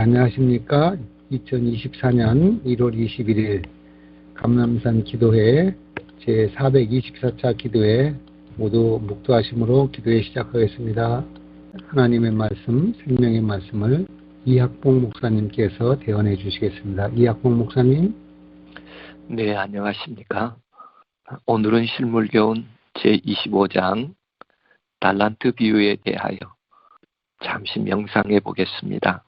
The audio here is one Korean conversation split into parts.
안녕하십니까. 2024년 1월 21일 감람산 기도회 제424차 기도회 모두 묵도하심으로 기도회 시작하겠습니다. 하나님의 말씀, 생명의 말씀을 이학봉 목사님께서 대언해 주시겠습니다. 이학봉 목사님. 네, 안녕하십니까. 오늘은 실물교훈 제25장 달란트 비유에 대하여 잠시 명상해 보겠습니다.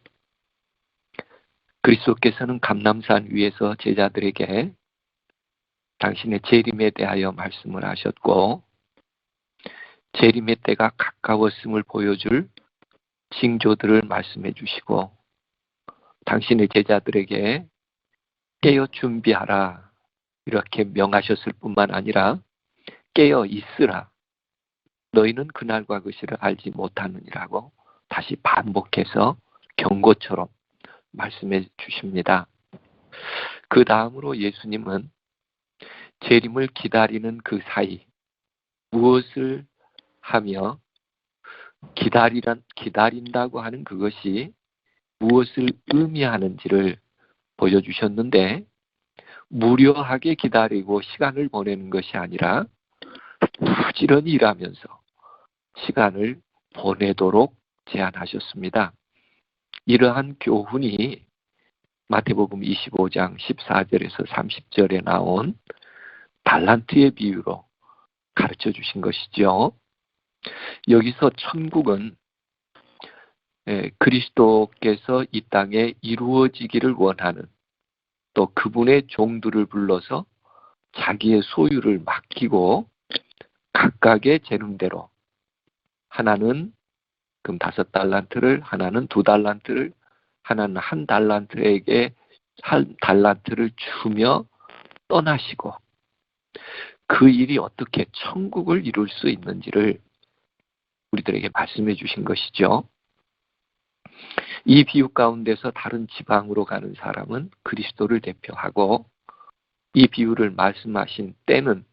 그리스도께서는 감람산 위에서 제자들에게 당신의 재림에 대하여 말씀을 하셨고, 재림의 때가 가까웠음을 보여줄 징조들을 말씀해 주시고, 당신의 제자들에게 깨어 준비하라 이렇게 명하셨을 뿐만 아니라 깨어 있으라, 너희는 그날과 그 시를 알지 못하느니라고 다시 반복해서 경고처럼 말씀해 주십니다. 그 다음으로 예수님은 재림을 기다리는 그 사이 무엇을 하며 기다린다고 하는 그것이 무엇을 의미하는지를 보여주셨는데, 무료하게 기다리고 시간을 보내는 것이 아니라 부지런히 일하면서 시간을 보내도록 제안하셨습니다. 이러한 교훈이 마태복음 25장 14절에서 30절에 나온 달란트의 비유로 가르쳐 주신 것이죠. 여기서 천국은 그리스도께서 이 땅에 이루어지기를 원하는, 또 그분의 종들을 불러서 자기의 소유를 맡기고 각각의 재능대로, 하나는 금 5달란트를, 하나는 2달란트를, 하나는 1달란트에게 1달란트를 주며 떠나시고, 그 일이 어떻게 천국을 이룰 수 있는지를 우리들에게 말씀해 주신 것이죠. 이 비유 가운데서 다른 지방으로 가는 사람은 그리스도를 대표하고, 이 비유를 말씀하신 때는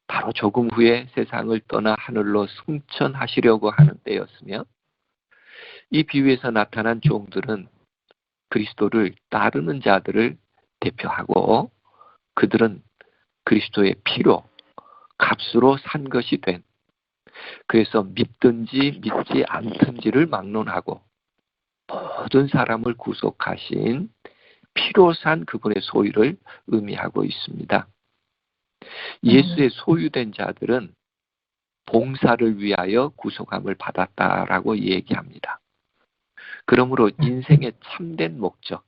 바로 조금 후에 세상을 떠나 하늘로 승천하시려고 하는 때였으며, 이 비유에서 나타난 종들은 그리스도를 따르는 자들을 대표하고, 그들은 그리스도의 피로 값으로 산 것이 된, 그래서 믿든지 믿지 않든지를 막론하고 모든 사람을 구속하신 피로 산 그분의 소유를 의미하고 있습니다. 예수의 소유된 자들은 봉사를 위하여 구속함을 받았다라고 얘기합니다. 그러므로 인생의 참된 목적,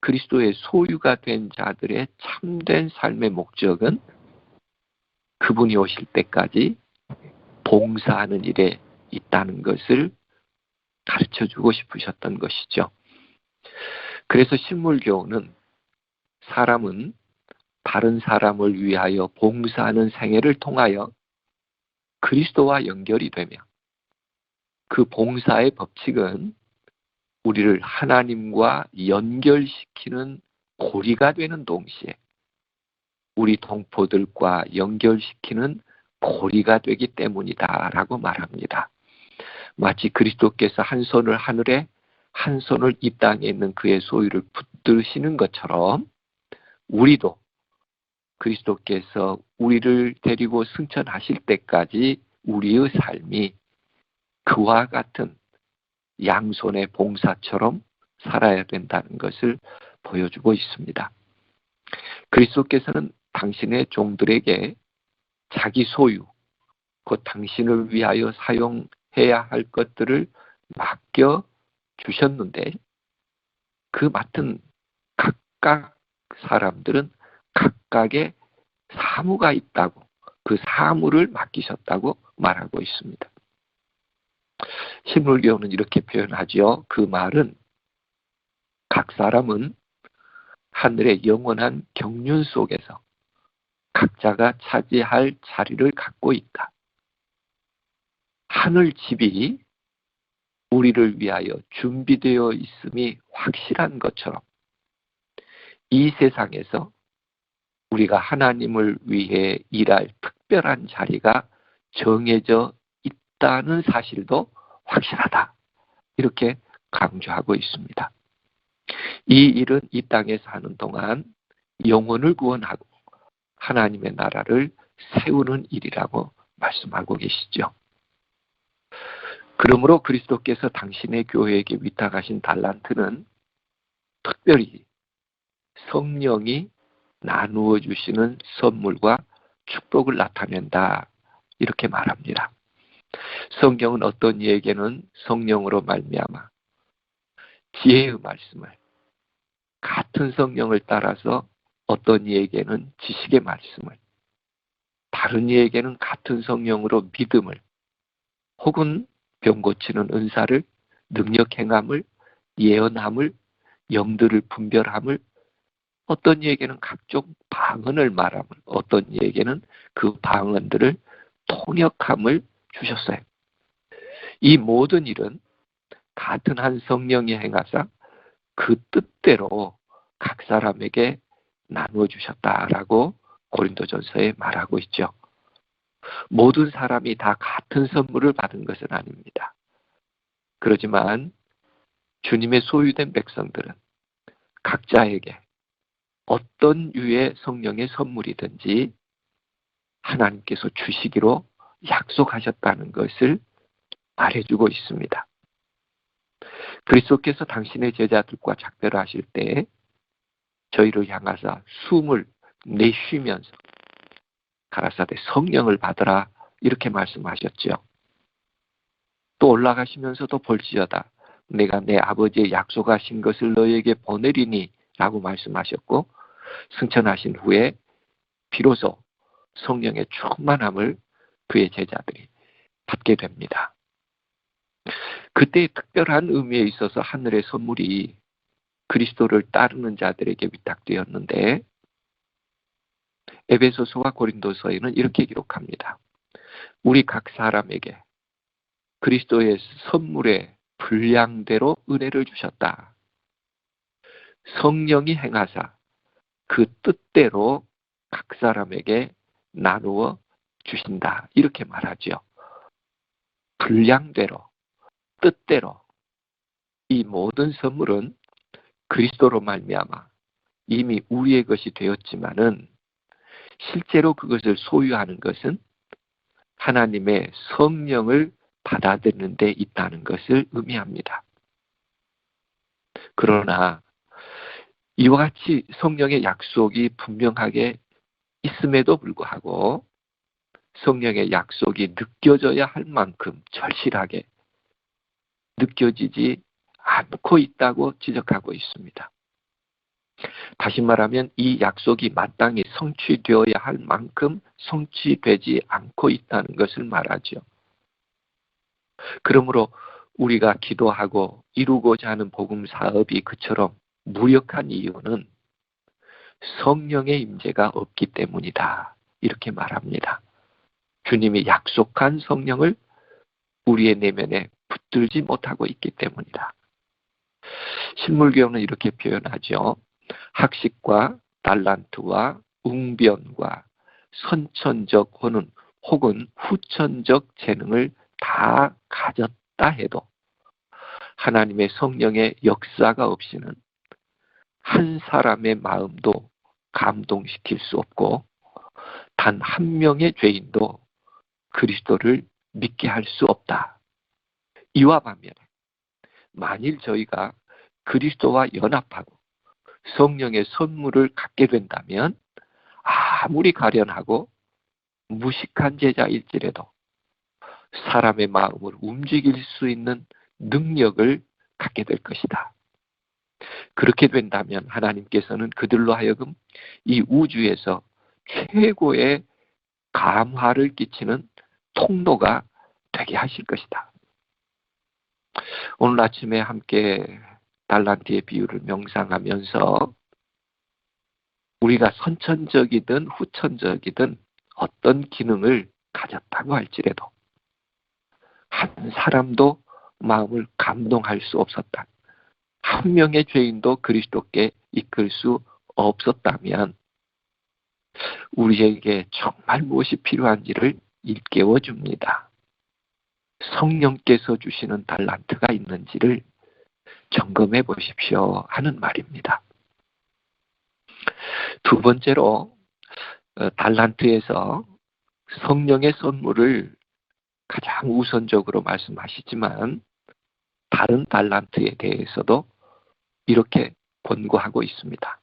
그리스도의 소유가 된 자들의 참된 삶의 목적은 그분이 오실 때까지 봉사하는 일에 있다는 것을 가르쳐주고 싶으셨던 것이죠. 그래서 실물교훈은 사람은 다른 사람을 위하여 봉사하는 생애를 통하여 그리스도와 연결이 되며, 그 봉사의 법칙은 우리를 하나님과 연결시키는 고리가 되는 동시에 우리 동포들과 연결시키는 고리가 되기 때문이다라고 말합니다. 마치 그리스도께서 한 손을 하늘에, 한 손을 이 땅에 있는 그의 소유를 붙드시는 것처럼, 우리도 그리스도께서 우리를 데리고 승천하실 때까지 우리의 삶이 그와 같은 양손의 봉사처럼 살아야 된다는 것을 보여주고 있습니다. 그리스도께서는 당신의 종들에게 자기 소유, 곧 당신을 위하여 사용해야 할 것들을 맡겨 주셨는데, 그 맡은 각각 사람들은 각각의 사무가 있다고, 그 사무를 맡기셨다고 말하고 있습니다. 실물교훈은 이렇게 표현하죠. 그 말은 각 사람은 하늘의 영원한 경륜 속에서 각자가 차지할 자리를 갖고 있다. 하늘 집이 우리를 위하여 준비되어 있음이 확실한 것처럼, 이 세상에서 우리가 하나님을 위해 일할 특별한 자리가 정해져 있다는 사실도 확실하다. 이렇게 강조하고 있습니다. 이 일은 이 땅에 사는 동안 영혼을 구원하고 하나님의 나라를 세우는 일이라고 말씀하고 계시죠. 그러므로 그리스도께서 당신의 교회에게 위탁하신 달란트는 특별히 성령이 나누어 주시는 선물과 축복을 나타낸다, 이렇게 말합니다. 성경은 어떤 이에게는 성령으로 말미암아 지혜의 말씀을, 같은 성령을 따라서 어떤 이에게는 지식의 말씀을, 다른 이에게는 같은 성령으로 믿음을, 혹은 병 고치는 은사를, 능력 행함을, 예언함을, 영들을 분별함을, 어떤 이에게는 각종 방언을 말함을, 어떤 이에게는 그 방언들을 통역함을 주셨어요. 이 모든 일은 같은 한 성령이 행하사 그 뜻대로 각 사람에게 나누어 주셨다라고 고린도전서에 말하고 있죠. 모든 사람이 다 같은 선물을 받은 것은 아닙니다. 그렇지만 주님의 소유된 백성들은 각자에게 어떤 유의 성령의 선물이든지 하나님께서 주시기로 약속하셨다는 것을 말해주고 있습니다. 그리스도께서 당신의 제자들과 작별하실 때 저희를 향하사 숨을 내쉬면서 가라사대 성령을 받으라, 이렇게 말씀하셨죠. 또 올라가시면서도 볼지어다 내가 내 아버지의 약속하신 것을 너에게 보내리니 라고 말씀하셨고, 승천하신 후에 비로소 성령의 충만함을 그의 제자들이 받게 됩니다. 그때의 특별한 의미에 있어서 하늘의 선물이 그리스도를 따르는 자들에게 위탁되었는데, 에베소서와 고린도서에는 이렇게 기록합니다. 우리 각 사람에게 그리스도의 선물의 분량대로 은혜를 주셨다. 성령이 행하사 그 뜻대로 각 사람에게 나누어 주신다, 이렇게 말하죠. 분량대로, 뜻대로. 이 모든 선물은 그리스도로 말미암아 이미 우리의 것이 되었지만은 실제로 그것을 소유하는 것은 하나님의 성령을 받아들이는 데 있다는 것을 의미합니다. 그러나 이와 같이 성령의 약속이 분명하게 있음에도 불구하고 성령의 약속이 느껴져야 할 만큼 절실하게 느껴지지 않고 있다고 지적하고 있습니다. 다시 말하면 이 약속이 마땅히 성취되어야 할 만큼 성취되지 않고 있다는 것을 말하죠. 그러므로 우리가 기도하고 이루고자 하는 복음 사업이 그처럼 무력한 이유는 성령의 임재가 없기 때문이다, 이렇게 말합니다. 주님이 약속한 성령을 우리의 내면에 붙들지 못하고 있기 때문이다. 실물교훈은 이렇게 표현하죠. 학식과 달란트와 웅변과 선천적 혹은 후천적 재능을 다 가졌다 해도 하나님의 성령의 역사가 없이는 한 사람의 마음도 감동시킬 수 없고 단 한 명의 죄인도 그리스도를 믿게 할 수 없다. 이와 반면에 만일 저희가 그리스도와 연합하고 성령의 선물을 갖게 된다면 아무리 가련하고 무식한 제자일지라도 사람의 마음을 움직일 수 있는 능력을 갖게 될 것이다. 그렇게 된다면 하나님께서는 그들로 하여금 이 우주에서 최고의 감화를 끼치는 통로가 되게 하실 것이다. 오늘 아침에 함께 달란트의 비유를 명상하면서 우리가 선천적이든 후천적이든 어떤 기능을 가졌다고 할지라도 한 사람도 마음을 감동할 수 없었다. 한 명의 죄인도 그리스도께 이끌 수 없었다면 우리에게 정말 무엇이 필요한지를 일깨워 줍니다. 성령께서 주시는 달란트가 있는지를 점검해 보십시오 하는 말입니다. 두 번째로 달란트에서 성령의 선물을 가장 우선적으로 말씀하시지만 다른 달란트에 대해서도 이렇게 권고하고 있습니다.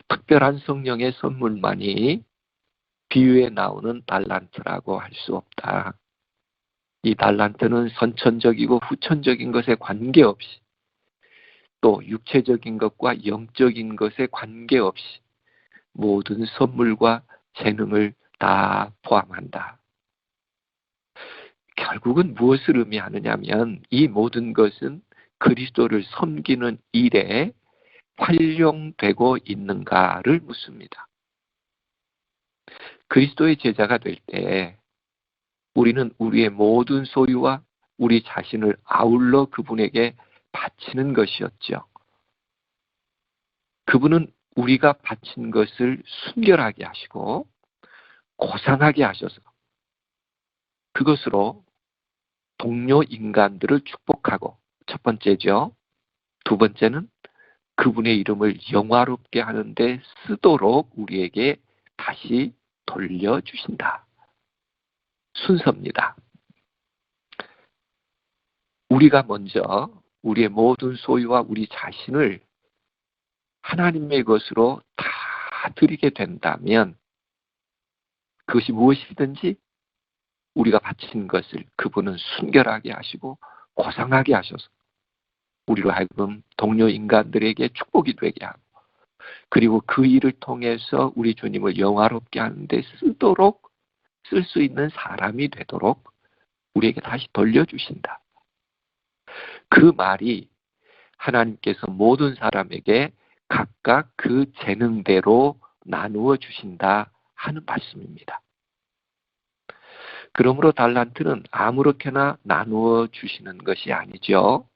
특별한 성령의 선물만이 비유에 나오는 달란트라고 할 수 없다. 이 달란트는 선천적이고 후천적인 것에 관계없이 또 육체적인 것과 영적인 것에 관계없이 모든 선물과 재능을 다 포함한다. 결국은 무엇을 의미하느냐면 이 모든 것은 그리스도를 섬기는 일에 활용되고 있는가를 묻습니다. 그리스도의 제자가 될 때 우리는 우리의 모든 소유와 우리 자신을 아울러 그분에게 바치는 것이었죠. 그분은 우리가 바친 것을 순결하게 하시고 고상하게 하셔서 그것으로 동료 인간들을 축복하고, 첫 번째죠. 두 번째는 그분의 이름을 영화롭게 하는데 쓰도록 우리에게 다시 돌려주신다. 순서입니다. 우리가 먼저 우리의 모든 소유와 우리 자신을 하나님의 것으로 다 드리게 된다면 그것이 무엇이든지 우리가 바친 것을 그분은 순결하게 하시고 고상하게 하셔서 우리로 하여금 동료 인간들에게 축복이 되게 하고, 그리고 그 일을 통해서 우리 주님을 영화롭게 하는데 쓰도록, 쓸 수 있는 사람이 되도록 우리에게 다시 돌려주신다. 그 말이 하나님께서 모든 사람에게 각각 그 재능대로 나누어 주신다 하는 말씀입니다. 그러므로 달란트는 아무렇게나 나누어 주시는 것이 아니죠.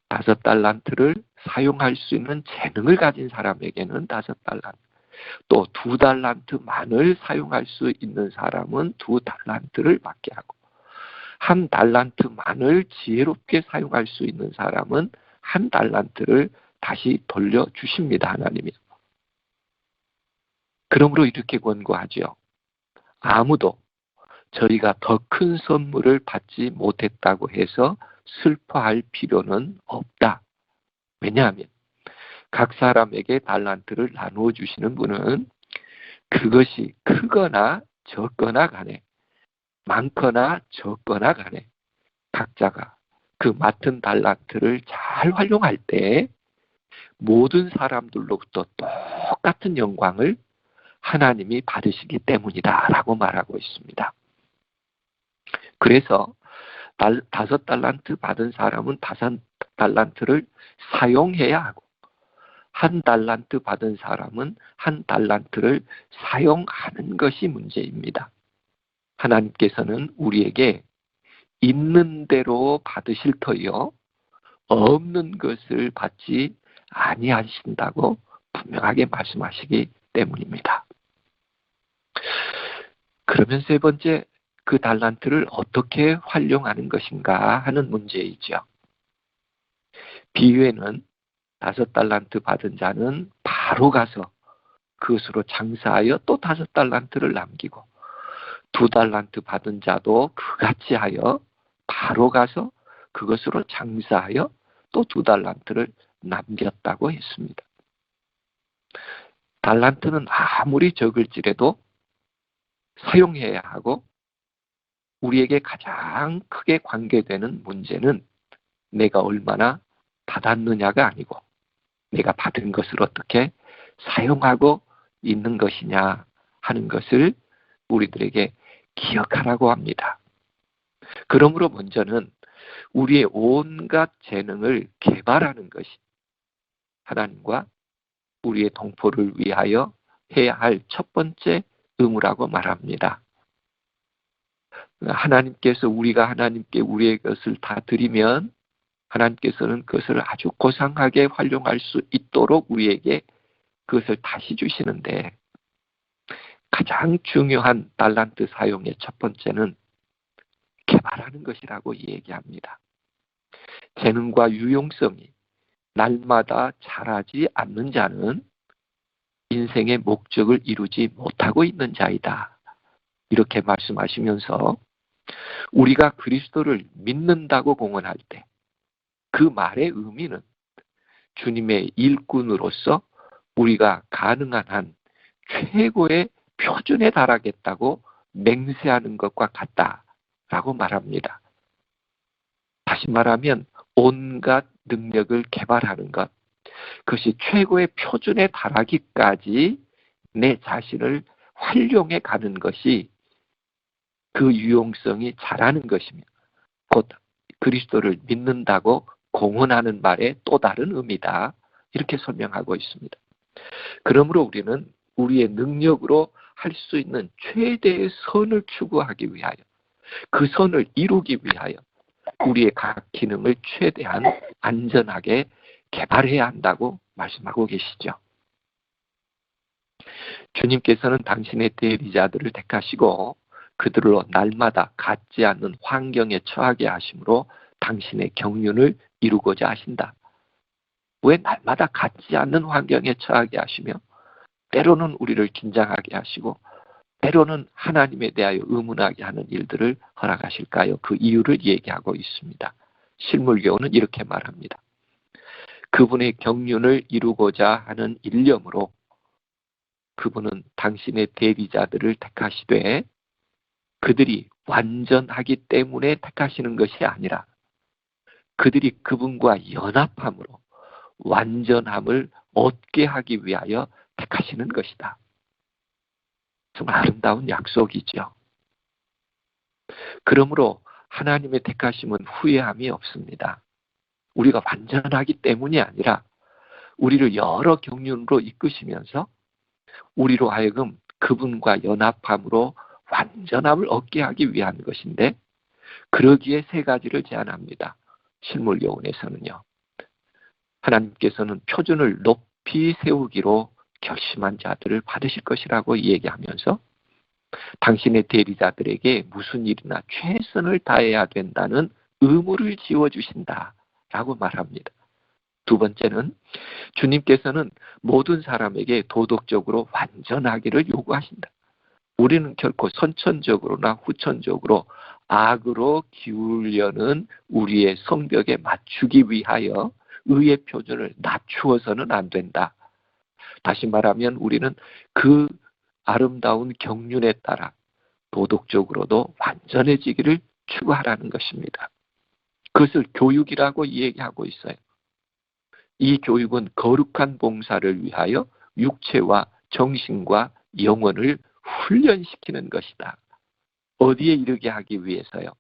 5달란트를 사용할 수 있는 재능을 가진 사람에게는 5달란트, 또 2달란트만을 사용할 수 있는 사람은 2달란트를 받게 하고, 1달란트만을 지혜롭게 사용할 수 있는 사람은 1달란트를 다시 돌려주십니다, 하나님이. 그러므로 이렇게 권고하죠. 아무도 저희가 더 큰 선물을 받지 못했다고 해서 슬퍼할 필요는 없다. 왜냐하면 각 사람에게 달란트를 나누어 주시는 분은 그것이 크거나 적거나 간에, 많거나 적거나 간에 각자가 그 맡은 달란트를 잘 활용할 때 모든 사람들로부터 똑같은 영광을 하나님이 받으시기 때문이다 라고 말하고 있습니다. 그래서 5달란트 받은 사람은 5달란트를 사용해야 하고, 1달란트 받은 사람은 1달란트를 사용하는 것이 문제입니다. 하나님께서는 우리에게 있는 대로 받으실 터이요 없는 것을 받지 아니하신다고 분명하게 말씀하시기 때문입니다. 그러면 세 번째, 그 달란트를 어떻게 활용하는 것인가 하는 문제이죠. 비유에는 5달란트 받은 자는 바로 가서 그것으로 장사하여 또 5달란트를 남기고, 2달란트 받은 자도 그같이 하여 바로 가서 그것으로 장사하여 또 2달란트를 남겼다고 했습니다. 달란트는 아무리 적을지라도 사용해야 하고, 우리에게 가장 크게 관계되는 문제는 내가 얼마나 받았느냐가 아니고 내가 받은 것을 어떻게 사용하고 있는 것이냐 하는 것을 우리들에게 기억하라고 합니다. 그러므로 먼저는 우리의 온갖 재능을 개발하는 것이 하나님과 우리의 동포를 위하여 해야 할 첫 번째 의무라고 말합니다. 하나님께서 우리가 하나님께 우리의 것을 다 드리면 하나님께서는 그것을 아주 고상하게 활용할 수 있도록 우리에게 그것을 다시 주시는데, 가장 중요한 달란트 사용의 첫 번째는 개발하는 것이라고 얘기합니다. 재능과 유용성이 날마다 자라지 않는 자는 인생의 목적을 이루지 못하고 있는 자이다. 이렇게 말씀하시면서 우리가 그리스도를 믿는다고 공언할 때 그 말의 의미는 주님의 일꾼으로서 우리가 가능한 한 최고의 표준에 달하겠다고 맹세하는 것과 같다라고 말합니다. 다시 말하면 온갖 능력을 개발하는 것, 그것이 최고의 표준에 달하기까지 내 자신을 활용해 가는 것이 그 유용성이 자라는 것이며 곧 그리스도를 믿는다고 공언하는 말의 또 다른 의미다. 이렇게 설명하고 있습니다. 그러므로 우리는 우리의 능력으로 할 수 있는 최대의 선을 추구하기 위하여 그 선을 이루기 위하여 우리의 각 기능을 최대한 안전하게 개발해야 한다고 말씀하고 계시죠. 주님께서는 당신의 대리자들을 택하시고 그들로 날마다 같지 않는 환경에 처하게 하심으로 당신의 경륜을 이루고자 하신다. 왜 날마다 같지 않는 환경에 처하게 하시며 때로는 우리를 긴장하게 하시고 때로는 하나님에 대하여 의문하게 하는 일들을 허락하실까요? 그 이유를 얘기하고 있습니다. 실물교훈은 이렇게 말합니다. 그분의 경륜을 이루고자 하는 일념으로 그분은 당신의 대리자들을 택하시되 그들이 완전하기 때문에 택하시는 것이 아니라 그들이 그분과 연합함으로 완전함을 얻게 하기 위하여 택하시는 것이다. 정말 아름다운 약속이죠. 그러므로 하나님의 택하심은 후회함이 없습니다. 우리가 완전하기 때문이 아니라 우리를 여러 경륜으로 이끄시면서 우리로 하여금 그분과 연합함으로 완전함을 얻게 하기 위한 것인데 그러기에 세 가지를 제안합니다. 실물요원에서는요. 하나님께서는 표준을 높이 세우기로 결심한 자들을 받으실 것이라고 얘기하면서 당신의 대리자들에게 무슨 일이나 최선을 다해야 된다는 의무를 지어주신다라고 말합니다. 두 번째는 주님께서는 모든 사람에게 도덕적으로 완전하기를 요구하신다. 우리는 결코 선천적으로나 후천적으로 악으로 기울려는 우리의 성벽에 맞추기 위하여 의의 표준을 낮추어서는 안 된다. 다시 말하면 우리는 그 아름다운 경륜에 따라 도덕적으로도 완전해지기를 추구하라는 것입니다. 그것을 교육이라고 얘기하고 있어요. 이 교육은 거룩한 봉사를 위하여 육체와 정신과 영혼을 훈련시키는 것이다. 어디에 이르게 하기 위해서요?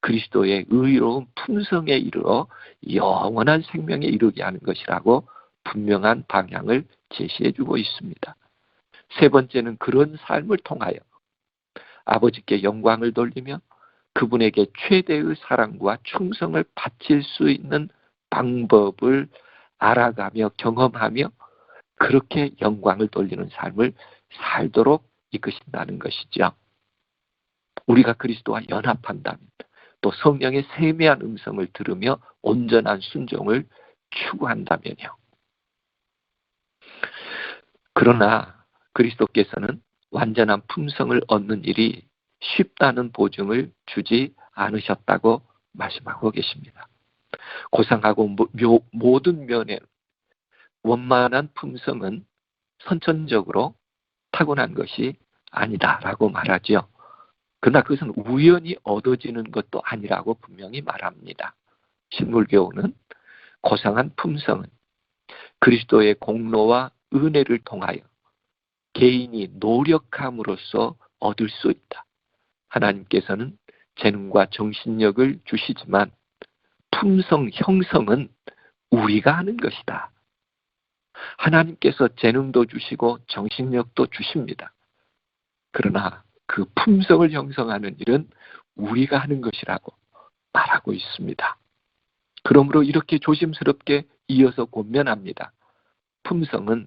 그리스도의 의로운 품성에 이르러 영원한 생명에 이르게 하는 것이라고 분명한 방향을 제시해주고 있습니다. 세 번째는 그런 삶을 통하여 아버지께 영광을 돌리며 그분에게 최대의 사랑과 충성을 바칠 수 있는 방법을 알아가며 경험하며 그렇게 영광을 돌리는 삶을 살도록 이끄신다는 것이죠. 우리가 그리스도와 연합한다면 또 성령의 세미한 음성을 들으며 온전한 순종을 추구한다면요. 그러나 그리스도께서는 완전한 품성을 얻는 일이 쉽다는 보증을 주지 않으셨다고 말씀하고 계십니다. 고상하고 모든 면에 원만한 품성은 선천적으로 타고난 것이 아니다라고 말하죠. 그러나 그것은 우연히 얻어지는 것도 아니라고 분명히 말합니다. 신물교훈은 고상한 품성은 그리스도의 공로와 은혜를 통하여 개인이 노력함으로써 얻을 수 있다. 하나님께서는 재능과 정신력을 주시지만 품성 형성은 우리가 하는 것이다. 하나님께서 재능도 주시고 정신력도 주십니다. 그러나 그 품성을 형성하는 일은 우리가 하는 것이라고 말하고 있습니다. 그러므로 이렇게 조심스럽게 이어서 권면합니다. 품성은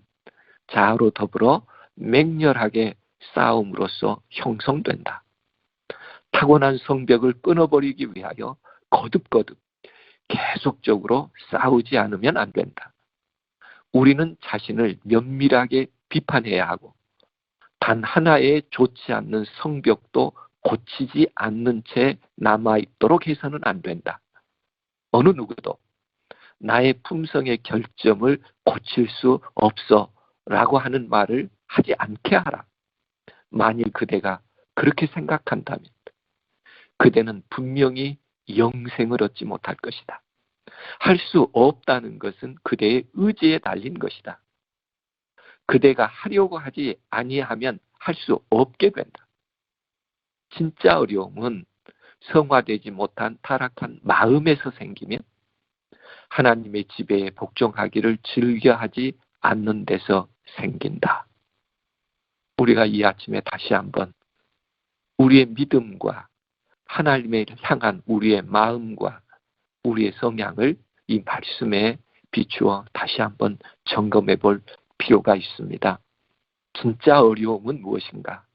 자아로 더불어 맹렬하게 싸움으로써 형성된다. 타고난 성벽을 끊어버리기 위하여 거듭거듭 계속적으로 싸우지 않으면 안 된다. 우리는 자신을 면밀하게 비판해야 하고 단 하나의 좋지 않는 성벽도 고치지 않는 채 남아있도록 해서는 안 된다. 어느 누구도 나의 품성의 결점을 고칠 수 없어 라고 하는 말을 하지 않게 하라. 만일 그대가 그렇게 생각한다면 그대는 분명히 영생을 얻지 못할 것이다. 할 수 없다는 것은 그대의 의지에 달린 것이다. 그대가 하려고 하지 아니하면 할 수 없게 된다. 진짜 어려움은 성화되지 못한 타락한 마음에서 생기면 하나님의 지배에 복종하기를 즐겨하지 않는 데서 생긴다. 우리가 이 아침에 다시 한번 우리의 믿음과 하나님을 향한 우리의 마음과 우리의 성향을 이 말씀에 비추어 다시 한번 점검해 볼 필요가 있습니다. 진짜 어려움은 무엇인가?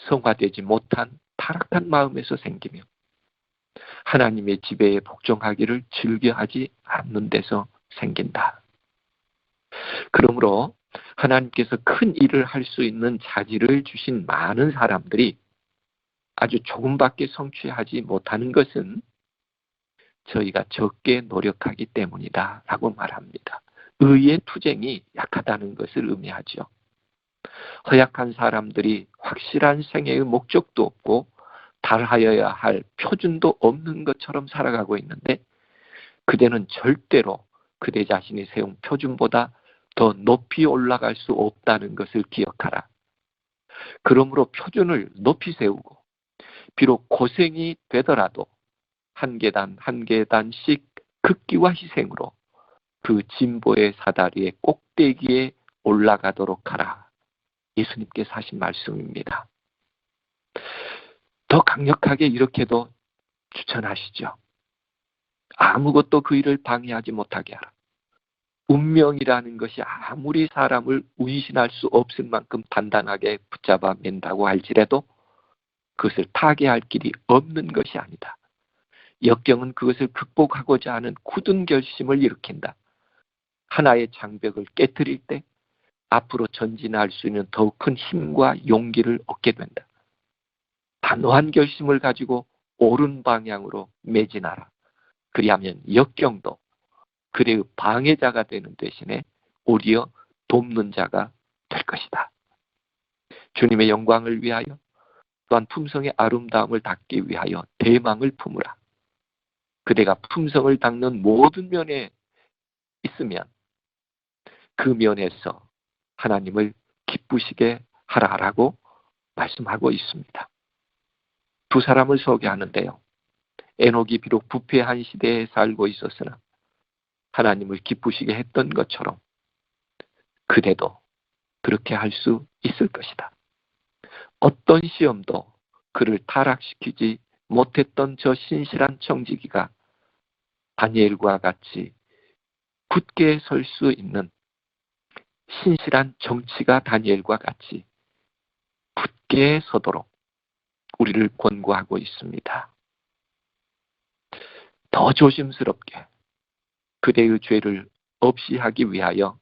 성화되지 못한 타락한 마음에서 생기며 하나님의 지배에 복종하기를 즐겨하지 않는 데서 생긴다. 그러므로 하나님께서 큰 일을 할 수 있는 자질을 주신 많은 사람들이 아주 조금밖에 성취하지 못하는 것은 저희가 적게 노력하기 때문이다 라고 말합니다. 의의 투쟁이 약하다는 것을 의미하죠. 허약한 사람들이 확실한 생애의 목적도 없고 달하여야 할 표준도 없는 것처럼 살아가고 있는데 그대는 절대로 그대 자신이 세운 표준보다 더 높이 올라갈 수 없다는 것을 기억하라. 그러므로 표준을 높이 세우고 비록 고생이 되더라도 한 계단 한 계단씩 극기와 희생으로 그 진보의 사다리의 꼭대기에 올라가도록 하라. 예수님께서 하신 말씀입니다. 더 강력하게 이렇게도 추천하시죠. 아무것도 그 일을 방해하지 못하게 하라. 운명이라는 것이 아무리 사람을 운신할 수 없을 만큼 단단하게 붙잡아 맨다고 할지라도 그것을 타개할 길이 없는 것이 아니다. 역경은 그것을 극복하고자 하는 굳은 결심을 일으킨다. 하나의 장벽을 깨뜨릴 때 앞으로 전진할 수 있는 더욱 큰 힘과 용기를 얻게 된다. 단호한 결심을 가지고 옳은 방향으로 매진하라. 그리하면 역경도 그대의 방해자가 되는 대신에 오히려 돕는 자가 될 것이다. 주님의 영광을 위하여 또한 품성의 아름다움을 닦기 위하여 대망을 품으라. 그대가 품성을 닦는 모든 면에 있으면 그 면에서 하나님을 기쁘시게 하라라고 말씀하고 있습니다. 두 사람을 소개하는데요. 에녹이 비록 부패한 시대에 살고 있었으나 하나님을 기쁘시게 했던 것처럼 그대도 그렇게 할 수 있을 것이다. 어떤 시험도 그를 타락시키지 못했던 저 신실한 청지기가 다니엘과 같이 굳게 설 수 있는 신실한 정치가 다니엘과 같이 굳게 서도록 우리를 권고하고 있습니다. 더 조심스럽게 그대의 죄를 없이 하기 위하여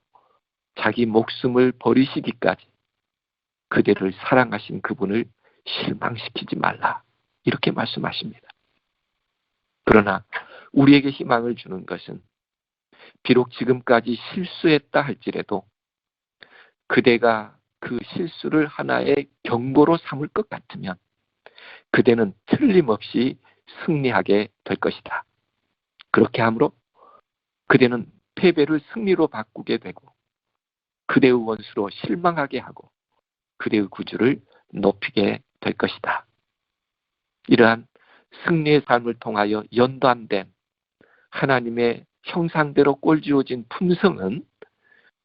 자기 목숨을 버리시기까지 그대를 사랑하신 그분을 실망시키지 말라. 이렇게 말씀하십니다. 그러나 우리에게 희망을 주는 것은 비록 지금까지 실수했다 할지라도 그대가 그 실수를 하나의 경고로 삼을 것 같으면 그대는 틀림없이 승리하게 될 것이다. 그렇게 함으로 그대는 패배를 승리로 바꾸게 되고 그대의 원수로 실망하게 하고 그대의 구주를 높이게 될 것이다. 이러한 승리의 삶을 통하여 연단된 하나님의 형상대로 꼴지어진 품성은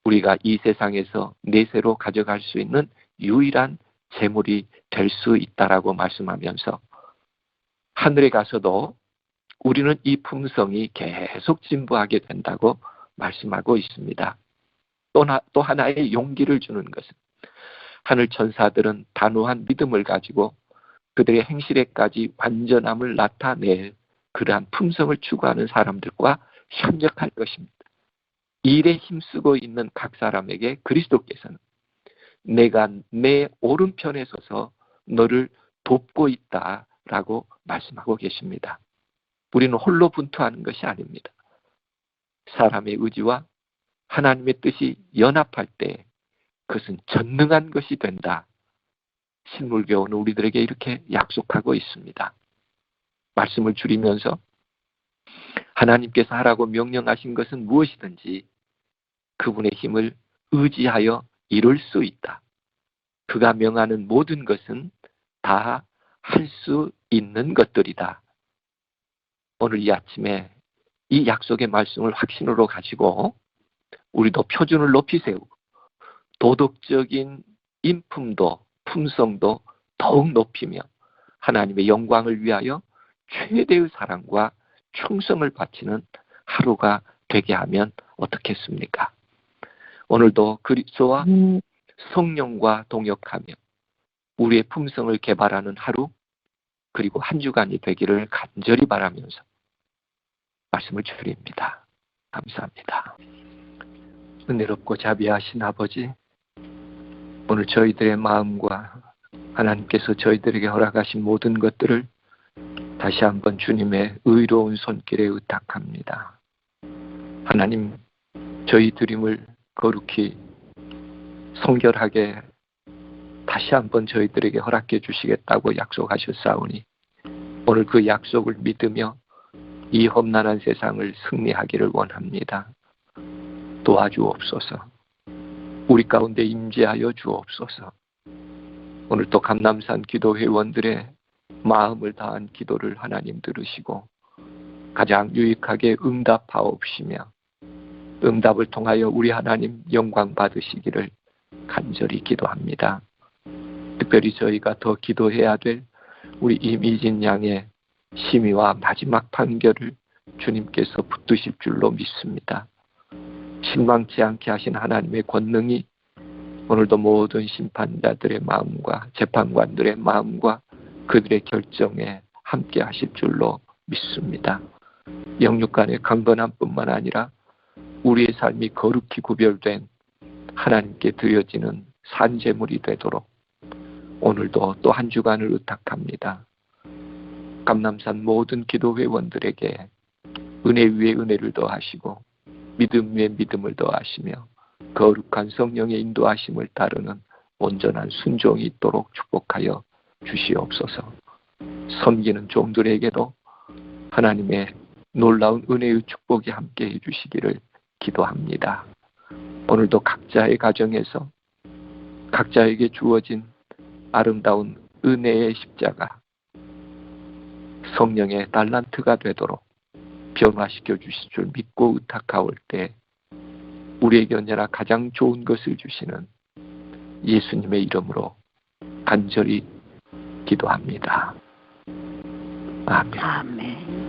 우리가 이 세상에서 내세로 가져갈 수 있는 유일한 재물이 될 수 있다라고 말씀하면서 하늘에 가서도 우리는 이 품성이 계속 진보하게 된다고 말씀하고 있습니다. 또 하나의 용기를 주는 것은 하늘 천사들은 단호한 믿음을 가지고 그들의 행실에까지 완전함을 나타낼 그러한 품성을 추구하는 사람들과 협력할 것입니다. 일에 힘쓰고 있는 각 사람에게 그리스도께서는 내가 내 오른편에 서서 너를 돕고 있다라고 말씀하고 계십니다. 우리는 홀로 분투하는 것이 아닙니다. 사람의 의지와 하나님의 뜻이 연합할 때 그것은 전능한 것이 된다. 신물교훈은 우리들에게 이렇게 약속하고 있습니다. 말씀을 줄이면서 하나님께서 하라고 명령하신 것은 무엇이든지 그분의 힘을 의지하여 이룰 수 있다. 그가 명하는 모든 것은 다 할 수 있는 것들이다. 오늘 이 아침에 이 약속의 말씀을 확신으로 가지고 우리도 표준을 높이 세우고 도덕적인 인품도 품성도 더욱 높이며 하나님의 영광을 위하여 최대의 사랑과 충성을 바치는 하루가 되게 하면 어떻겠습니까? 오늘도 그리스도와 성령과 동역하며 우리의 품성을 개발하는 하루 그리고 한 주간이 되기를 간절히 바라면서 말씀을 드립니다. 감사합니다. 은혜롭고 자비하신 아버지, 오늘 저희들의 마음과 하나님께서 저희들에게 허락하신 모든 것들을 다시 한번 주님의 의로운 손길에 의탁합니다. 하나님, 저희 드림을 거룩히 성결하게 다시 한번 저희들에게 허락해 주시겠다고 약속하셨사오니 오늘 그 약속을 믿으며 이 험난한 세상을 승리하기를 원합니다. 도와주옵소서. 우리 가운데 임재하여 주옵소서. 오늘 또 감남산 기도 회원들의 마음을 다한 기도를 하나님 들으시고 가장 유익하게 응답하옵시며 응답을 통하여 우리 하나님 영광 받으시기를 간절히 기도합니다. 특별히 저희가 더 기도해야 될 우리 이미진 양의 심의와 마지막 판결을 주님께서 붙드실 줄로 믿습니다. 실망치 않게 하신 하나님의 권능이 오늘도 모든 심판자들의 마음과 재판관들의 마음과 그들의 결정에 함께 하실 줄로 믿습니다. 영육 간의 강건함뿐만 아니라 우리의 삶이 거룩히 구별된 하나님께 드려지는 산제물이 되도록 오늘도 또 한 주간을 의탁합니다. 감남산 모든 기도 회원들에게 은혜 위에 은혜를 더하시고 믿음 위에 믿음을 더하시며 거룩한 성령의 인도하심을 따르는 온전한 순종이 있도록 축복하여 주시옵소서. 섬기는 종들에게도 하나님의 놀라운 은혜의 축복이 함께 해주시기를 기도합니다. 오늘도 각자의 가정에서 각자에게 주어진 아름다운 은혜의 십자가 성령의 달란트가 되도록 변화시켜 주실 줄 믿고 의탁하올 때 우리에게 언제나 가장 좋은 것을 주시는 예수님의 이름으로 간절히 기도합니다. 아멘. 아멘.